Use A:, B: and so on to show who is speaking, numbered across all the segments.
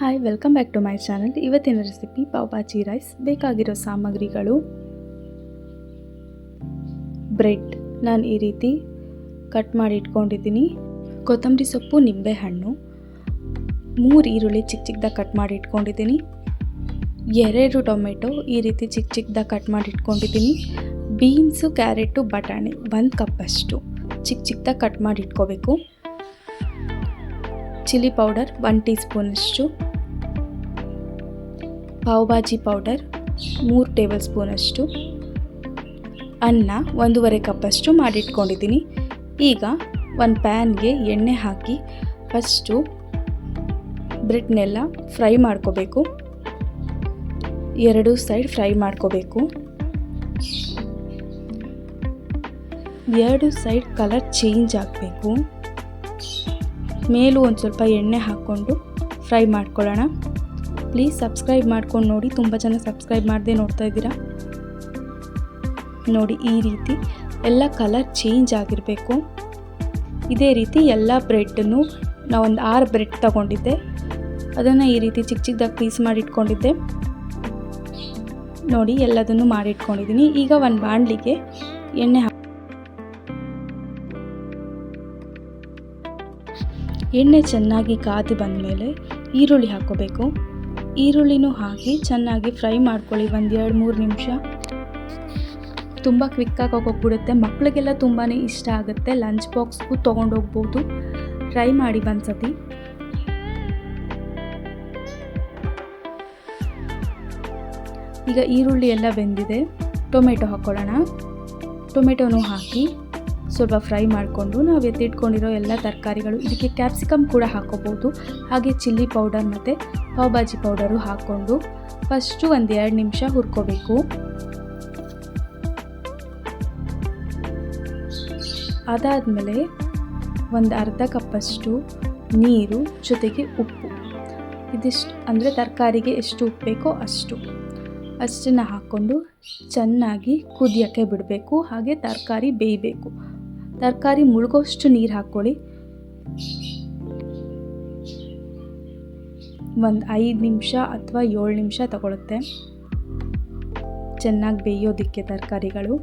A: Hi, welcome back to my channel. ಇವತ್ತಿನ recipe pav bhaji rice. ಬೇಕಾಗಿರೋ ಸಾಮಗ್ರಿಗಳು: ಬ್ರೆಡ್ ನಾನು ಈ ರೀತಿ ಕಟ್ ಮಾಡಿ ಇಟ್ಕೊಂಡಿದ್ದೀನಿ, ಕೊತ್ತಂಬರಿ ಸೊಪ್ಪು, ನಿಂಬೆಹಣ್ಣು, 3 ಈರುಳ್ಳಿ ಚಿಕ್ಕ ಚಿಕ್ಕದಾಗಿ ಕಟ್ ಮಾಡಿ ಇಟ್ಕೊಂಡಿದ್ದೀನಿ, 2 ಟೊಮೆಟೊ ಈ ರೀತಿ ಚಿಕ್ಕ ಚಿಕ್ಕದಾಗಿ ಕಟ್ ಮಾಡಿ ಇಟ್ಕೊಂಡಿದ್ದೀನಿ, ಬೀನ್ಸು, ಕ್ಯಾರೆಟು, ಬಟಾಣಿ 1 ಕಪ್ಪಷ್ಟು ಚಿಕ್ಕ ಚಿಕ್ಕದಾಗಿ ಕಟ್ ಮಾಡಿ ಇಟ್ಕೋಬೇಕು, ಚಿಲ್ಲಿ ಪೌಡರ್ 1 ಟೀ ಸ್ಪೂನಷ್ಟು, ಪಾವ್ ಭಾಜಿ ಪೌಡರ್ 3 ಟೇಬಲ್ ಸ್ಪೂನಷ್ಟು, ಅನ್ನ 1.5 ಕಪ್ಪಷ್ಟು ಮಾಡಿಟ್ಕೊಂಡಿದ್ದೀನಿ. ಈಗ ಒಂದು ಪ್ಯಾನ್ಗೆ ಎಣ್ಣೆ ಹಾಕಿ ಫಸ್ಟು ಬ್ರೆಡ್ನೆಲ್ಲ ಫ್ರೈ ಮಾಡ್ಕೋಬೇಕು. 2 ಸೈಡ್ ಫ್ರೈ ಮಾಡ್ಕೋಬೇಕು. 2 ಸೈಡ್ ಕಲರ್ ಚೇಂಜ್ ಆಗಬೇಕು. ಮೇಲೂ ಒಂದು ಸ್ವಲ್ಪ ಎಣ್ಣೆ ಹಾಕ್ಕೊಂಡು ಫ್ರೈ ಮಾಡ್ಕೊಳ್ಳೋಣ. ಪ್ಲೀಸ್ ಸಬ್ಸ್ಕ್ರೈಬ್ ಮಾಡ್ಕೊಂಡು ನೋಡಿ, ತುಂಬ ಜನ ಸಬ್ಸ್ಕ್ರೈಬ್ ಮಾಡದೆ ನೋಡ್ತಾ ಇದ್ದೀರಾ. ನೋಡಿ, ಈ ರೀತಿ ಎಲ್ಲ ಕಲರ್ ಚೇಂಜ್ ಆಗಿರಬೇಕು. ಇದೇ ರೀತಿ ಎಲ್ಲ ಬ್ರೆಡ್ಡನ್ನು ನಾವೊಂದು 6 ಬ್ರೆಡ್ ತಗೊಂಡಿದ್ದೆ, ಅದನ್ನು ಈ ರೀತಿ ಚಿಕ್ಕ ಚಿಕ್ಕದಾಗಿ ಪೀಸ್ ಮಾಡಿ ಇಟ್ಕೊಂಡಿದ್ದೆ. ನೋಡಿ, ಎಲ್ಲದನ್ನು ಮಾಡಿಟ್ಕೊಂಡಿದ್ದೀನಿ. ಈಗ ಒಂದು ಬಾಣಲಿಗೆ ಎಣ್ಣೆ ಚೆನ್ನಾಗಿ ಕಾದು ಬಂದಮೇಲೆ ಈರುಳ್ಳಿ ಹಾಕ್ಕೋಬೇಕು. ಈರುಳ್ಳಿನೂ ಹಾಕಿ ಚೆನ್ನಾಗಿ ಫ್ರೈ ಮಾಡ್ಕೊಳ್ಳಿ. 1-2-3 ನಿಮಿಷ. ತುಂಬ ಕ್ವಿಕ್ಕಾಗಿ ಹೋಗ್ಬಿಡುತ್ತೆ. ಮಕ್ಕಳಿಗೆಲ್ಲ ತುಂಬಾ ಇಷ್ಟ ಆಗುತ್ತೆ. ಲಂಚ್ ಬಾಕ್ಸ್ಗೂ ತೊಗೊಂಡೋಗ್ಬೋದು. ಟ್ರೈ ಮಾಡಿ ಒಂದ್ಸತಿ. ಈಗ ಈರುಳ್ಳಿ ಎಲ್ಲ ಬೆಂದಿದೆ, ಟೊಮೆಟೊ ಹಾಕ್ಕೊಳ್ಳೋಣ. ಟೊಮೆಟೊನೂ ಹಾಕಿ ಸ್ವಲ್ಪ ಫ್ರೈ ಮಾಡಿಕೊಂಡು ನಾವು ಎತ್ತಿಟ್ಕೊಂಡಿರೋ ಎಲ್ಲ ತರಕಾರಿಗಳು, ಇದಕ್ಕೆ ಕ್ಯಾಪ್ಸಿಕಮ್ ಕೂಡ ಹಾಕ್ಕೋಬೋದು, ಹಾಗೆ ಚಿಲ್ಲಿ ಪೌಡರ್ ಮತ್ತು ಪಾವ್ ಭಾಜಿ ಪೌಡರು ಹಾಕ್ಕೊಂಡು ಫಸ್ಟು 1-2 ನಿಮಿಷ ಹುರ್ಕೋಬೇಕು. ಅದಾದಮೇಲೆ ಒಂದು ಅರ್ಧ ಕಪ್ಪಷ್ಟು ನೀರು ಜೊತೆಗೆ ಉಪ್ಪು, ಇದಿಷ್ಟು ಅಂದರೆ ತರಕಾರಿಗೆ ಎಷ್ಟು ಉಪ್ಪು ಬೇಕೋ ಅಷ್ಟನ್ನು ಹಾಕ್ಕೊಂಡು ಚೆನ್ನಾಗಿ ಕುದಿಯೋಕ್ಕೆ ಬಿಡಬೇಕು. ಹಾಗೆ ತರಕಾರಿ ಬೇಯಬೇಕು. ತರಕಾರಿ ಮುಳುಗೋಷ್ಟು ನೀರು ಹಾಕ್ಕೊಳ್ಳಿ. ಒಂದು 5 ನಿಮಿಷ ಅಥವಾ 7 ನಿಮಿಷ ತಗೊಳುತ್ತೆ ಚೆನ್ನಾಗಿ ಬೇಯೋದಕ್ಕೆ ತರಕಾರಿಗಳು.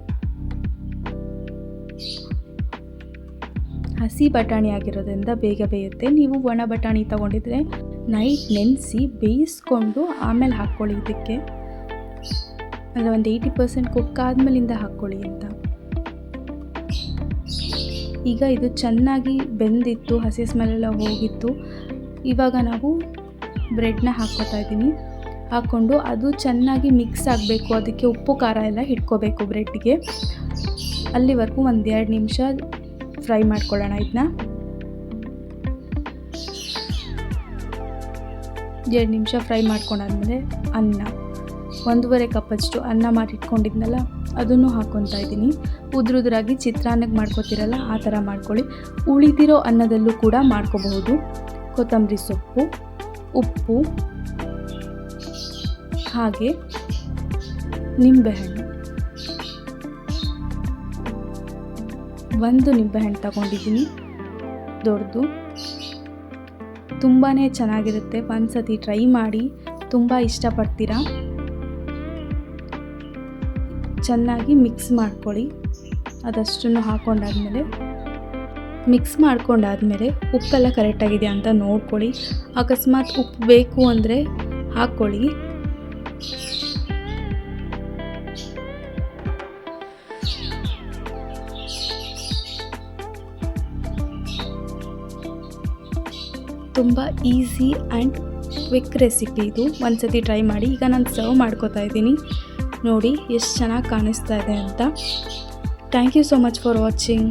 A: ಹಸಿ ಬಟಾಣಿ ಆಗಿರೋದ್ರಿಂದ ಬೇಗ ಬೇಯುತ್ತೆ. ನೀವು ಒಣ ಬಟಾಣಿ ತಗೊಂಡಿದ್ರೆ ನೈಟ್ ನೆನೆಸಿ ಬೇಯಿಸ್ಕೊಂಡು ಆಮೇಲೆ ಹಾಕ್ಕೊಳ್ಳಿ. ಇದಕ್ಕೆ ಅಂದರೆ ಒಂದು 80% ಕುಕ್ ಆದಮೇಲಿಂದ ಹಾಕ್ಕೊಳ್ಳಿ ಅಂತ. ಈಗ ಇದು ಚೆನ್ನಾಗಿ ಬೆಂದಿತ್ತು, ಹಸಿ ಸ್ಮೆಲ್ಲೆಲ್ಲ ಹೋಗಿತ್ತು. ಇವಾಗ ನಾವು ಬ್ರೆಡ್ನ ಹಾಕ್ಕೋತಾ ಇದ್ದೀನಿ. ಹಾಕ್ಕೊಂಡು ಅದು ಚೆನ್ನಾಗಿ ಮಿಕ್ಸ್ ಆಗಬೇಕು. ಅದಕ್ಕೆ ಉಪ್ಪು ಖಾರ ಎಲ್ಲ ಹಿಡ್ಕೋಬೇಕು ಬ್ರೆಡ್ಗೆ. ಅಲ್ಲಿವರೆಗೂ 1-2 ನಿಮಿಷ ಫ್ರೈ ಮಾಡ್ಕೊಳ್ಳೋಣ. ಇದನ್ನ 2 ನಿಮಿಷ ಫ್ರೈ ಮಾಡ್ಕೊಂಡಾದ್ಮೇಲೆ ಅನ್ನ 1.5 ಕಪ್ಪಷ್ಟು ಅನ್ನ ಮಾಡಿಟ್ಕೊಂಡಿದ್ನಲ್ಲ, ಅದನ್ನು ಹಾಕ್ಕೊತಾ ಇದ್ದೀನಿ. ಉದುರಾಗಿ ಚಿತ್ರಾನ್ನಕ್ಕೆ ಮಾಡ್ಕೋತಿರಲ್ಲ ಆ ಥರ ಮಾಡ್ಕೊಳ್ಳಿ. ಉಳಿದಿರೋ ಅನ್ನದಲ್ಲೂ ಕೂಡ ಮಾಡ್ಕೋಬಹುದು. ಕೊತ್ತಂಬರಿ ಸೊಪ್ಪು, ಉಪ್ಪು, ಹಾಗೆ ನಿಂಬೆಹಣ್ಣು, 1 ನಿಂಬೆಹಣ್ಣು ತಗೊಂಡಿದ್ದೀನಿ ದೊಡ್ಡದು. ತುಂಬಾ ಚೆನ್ನಾಗಿರುತ್ತೆ. ಒಂದ್ಸತಿ ಟ್ರೈ ಮಾಡಿ, ತುಂಬ ಇಷ್ಟಪಡ್ತೀರಾ. ಚೆನ್ನಾಗಿ ಮಿಕ್ಸ್ ಮಾಡ್ಕೊಳ್ಳಿ. ಅದಷ್ಟನ್ನು ಮಿಕ್ಸ್ ಮಾಡ್ಕೊಂಡಾದ್ಮೇಲೆ ಉಪ್ಪೆಲ್ಲ ಕರೆಕ್ಟಾಗಿದೆ ಅಂತ ನೋಡ್ಕೊಳ್ಳಿ. ಅಕಸ್ಮಾತ್ ಉಪ್ಪು ಬೇಕು ಅಂದರೆ ಹಾಕ್ಕೊಳ್ಳಿ. ತುಂಬ ಈಸಿ ಆ್ಯಂಡ್ ಕ್ವಿಕ್ ರೆಸಿಪಿ ಇದು. ಒಂದ್ಸತಿ ಟ್ರೈ ಮಾಡಿ. ಈಗ ನಾನು ಸರ್ವ್ ಮಾಡ್ಕೋತಾ ಇದ್ದೀನಿ. ನೋಡಿ ಎಷ್ಟು ಚೆನ್ನಾಗಿ ಕಾಣಿಸ್ತಾ ಇದೆ ಅಂತ. Thank you so much for watching.